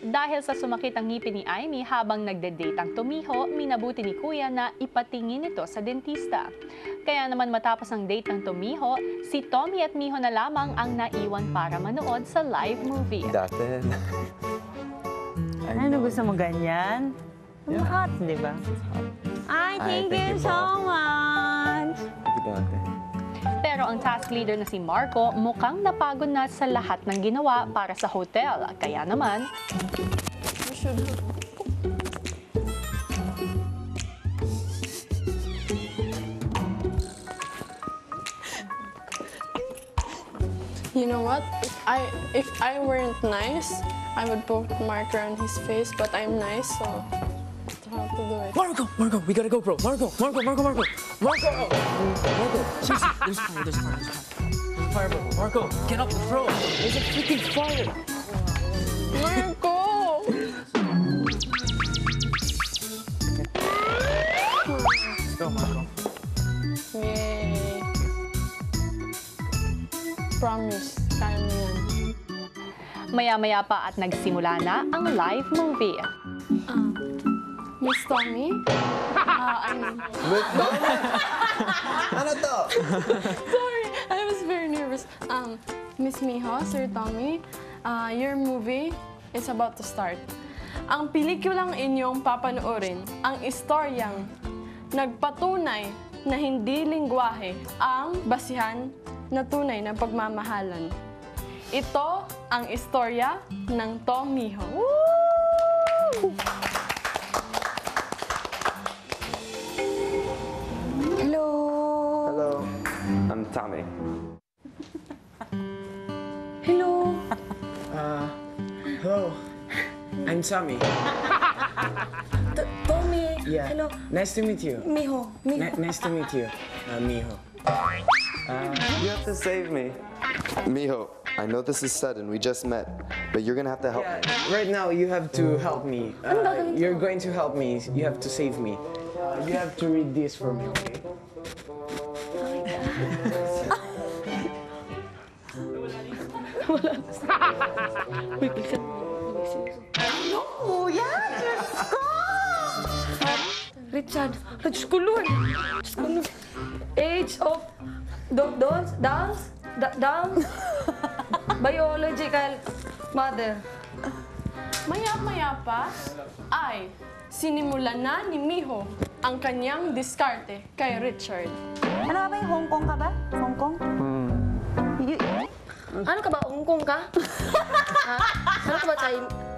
Dahil sa sumakit ang ngipin ni Aimee habang nagde-date ang Tomiho, minabuti ni Kuya na ipatingin ito sa dentista. Kaya naman matapos ang date ng Tomiho, si Tommy at Miho na lamang ang naiwan para manood sa live movie. Dati. Ano gusto mo ganyan? Yeah. Hot, di ba? Ay, thank you so much! Dati. Pero ang task leader na si Marco mukhang napagod na sa lahat ng ginawa para sa hotel. Kaya naman, You know what? If I weren't nice, I would put marker on his face, but I'm nice, so how to do it? Marco, we gotta go, bro. Marco. Marco! Seriously, there's fire. There's fire, bro. Marco, get up, bro. There's a freaking fire. Marco! Let's go, Marco. Yay! Promise, kaya mo yan. maya-maya pa at nagsimula na ang live movie. Miss Tommy? Ano to? Sorry, I was very nervous. Miss Miho, Sir Tommy, your movie is about to start. Ang pelikulang inyong papanoorin, ang istoryang nagpatunay na hindi lingwahe ang basihan na tunay ng pagmamahalan. Ito ang istorya ng Tomiho. Hello! Hello. I'm Tommy. Hello! Hello. I'm Tommy. Tommy! Yeah. Hello! Nice to meet you. Miho! Nice to meet you, Miho. You have to save me. Miho, I know this is sudden, we just met, but you're gonna have to help me. Right now, you have to help me. You're going to help me. You have to save me. You have to read this for me, okay? Oh, yan! Diyos ko! Richard, Diyos ko, Lord! Diyos ko, Lord! Age of... Dance? Biological mother. Maya-maya pa ay sinimulan na ni Miho ang kanyang diskarte kay Richard. Ano ba yung Hong Kong ka ba? Hong Kong? Ano ka ba? Hong Kong ka? Ha? Ano ka ba?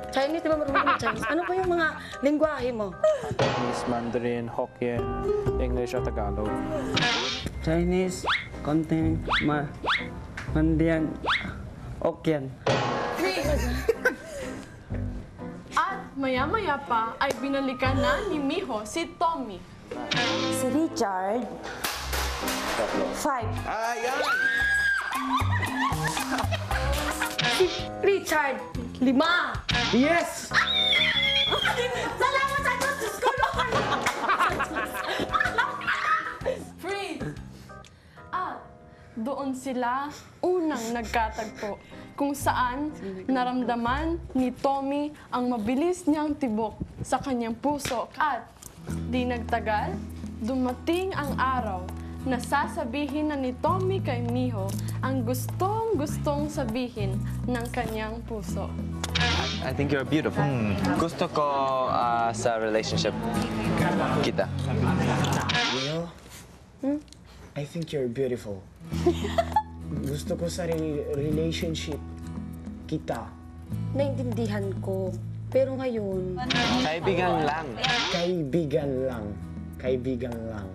Chinese? Di ba marunong ka Chinese? Ano pa yung mga lingwahe mo? Chinese, Mandarin, Hokkien, English at Tagalog. Chinese, konting, Mandian, Okyan. At maya-maya pa ay binalikan na ni Miho si Tommy. Si Richard. 5. Ayan! Si Richard. 5. Yes! Salamat sa Diyos! Diyos ko, Lord! Freeze! At doon sila unang nagkatagpo kung saan naramdaman ni Tommy ang mabilis niyang tibok sa kanyang puso. At di nagtagal, dumating ang araw na sasabihin na ni Tommy kay Miho ang gustong-gustong sabihin ng kanyang puso. I think you're beautiful. Gusto ko sa relationship kita. Miho? I think you're beautiful. Gusto ko sa relationship kita. Naintindihan ko. Pero ngayon, Kaibigan lang. Kaibigan lang. Kaibigan lang.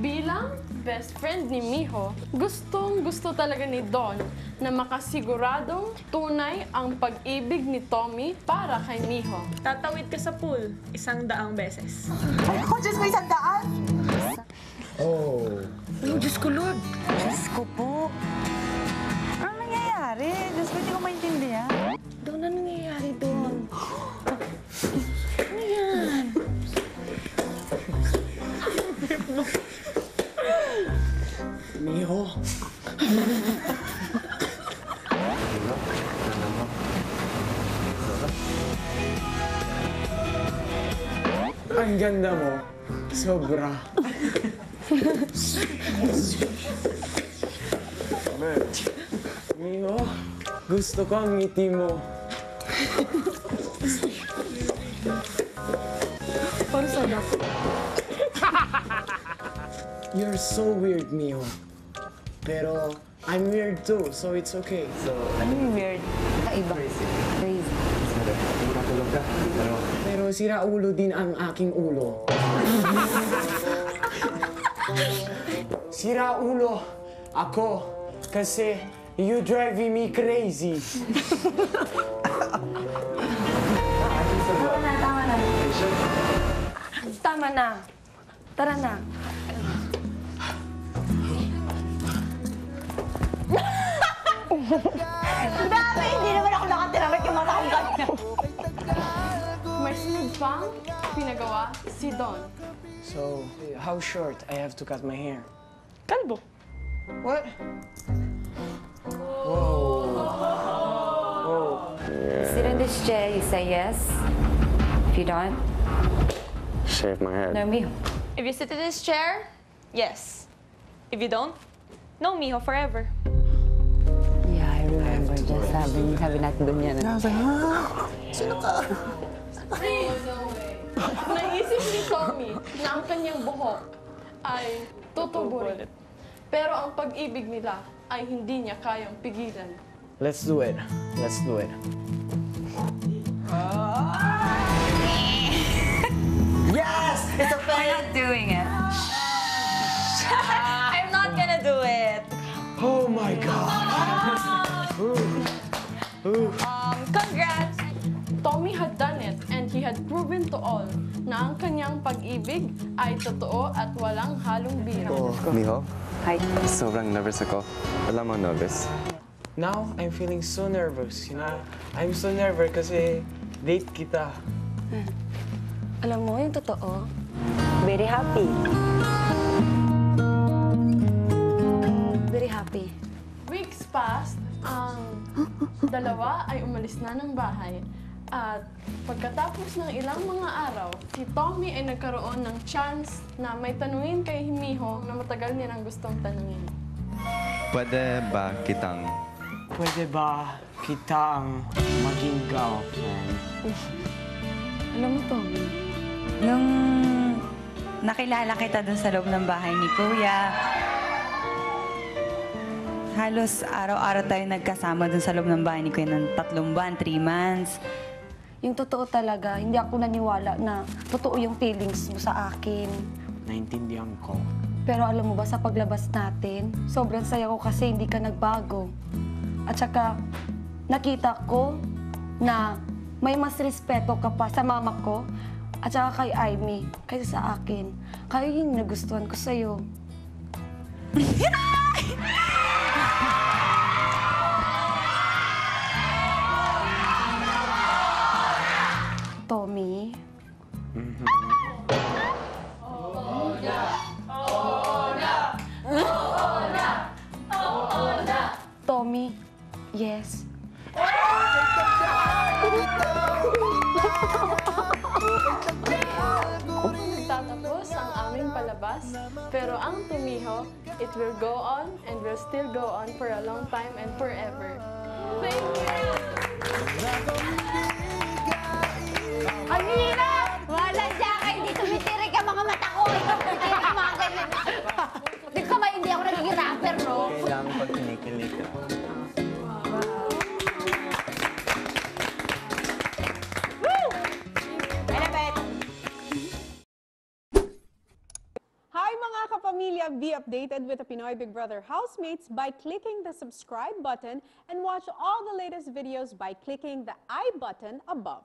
Bilang best friend ni Miho, gustong-gusto talaga ni Don na makasiguradong tunay ang pag-ibig ni Tommy para kay Miho. Tatawid ka sa pool 100 beses. ay ko, Diyos ko, 100! Oh. Ay, Diyos ko, Lord! Diyos ko po. Ano nangyayari? Diyos ko, hindi ko maintindihan. Doon, ano nangyayari doon? Ano yan? Miho. Sobrang ganda mo. Sobra. Miho, gusto ko ang ngiti mo. Para sa You're so weird, Miho. Pero I'm weird too, so it's okay. Ano yung weird? Kakaiba. Crazy. Pero sira ulo din ang aking ulo. Sira ulo ako kasi you driving me crazy. Tama na. Tara na. Dami! Hindi naman ako nakatira. Ba't yung mata kong ganyan? May sunod pang pinagawa si Don. So, how short I have to cut my hair? Kalbo. What? Sit in this chair. You say yes. If you don't, Shave my head. no, Miho. If you sit in this chair, yes. If you don't, no Miho forever. Yeah, I remember. Just sabi natin doon yan. Naisip ni Tommy na ang kanyang buhok ay tutuburin. Pero ang pag-ibig nila ay hindi niya kayang pigilan. Let's do it. Let's do it. Yes! It's a We're not doing it. I'm not gonna do it. Oh my God! Congrats! Tommy had done it and he had proven to all na ang kanyang pag-ibig ay totoo at walang halong biro. Miho, Hi. sobrang nervous ako. Alam mo, nervous. Now, I'm feeling so nervous, you know? I'm so nervous kasi date kita. Alam mo, yung totoo, very happy. Very happy. Weeks passed, ang dalawa ay umalis na ng bahay. At pagkatapos ng ilang mga araw, si Tommy ay nagkaroon ng chance na may tanungin kay Miho na matagal niya nang gustong tanungin. Pwede ba kitang Pwede ba kita ang maging girlfriend? Alam mo, Tommy, nung nakilala kita dun sa loob ng bahay ni Kuya, halos araw-araw tayo nagkasama dun sa loob ng bahay ni Kuya ng 3 buwan, 3 months. Yung totoo talaga, hindi ako naniwala na totoo yung feelings mo sa akin. Naintindihan ko. Pero alam mo ba, sa paglabas natin, sobrang saya ko kasi hindi ka nagbago. At saka, nakita ko na may mas respeto ka pa sa mama ko at saka kay Aimee kaysa sa akin. Kaya yun nagustuhan ko sa'yo. Tommy? Tommy, yes. Tatapos ang aming palabas, pero ang Tumiho, it will go on and will still go on for a long time and forever. Thank you! Ang hirap! Wala siya kayo, hindi tumitirik ang mga mata ko. Ikaw tumitirik ang mga ganyan. Di ko ba hindi ako nagiging rapper, no? kailangan pag kinikilig ka? Hi mga kapamilya! Be updated with the Pinoy Big Brother housemates by clicking the subscribe button and watch all the latest videos by clicking the I button above.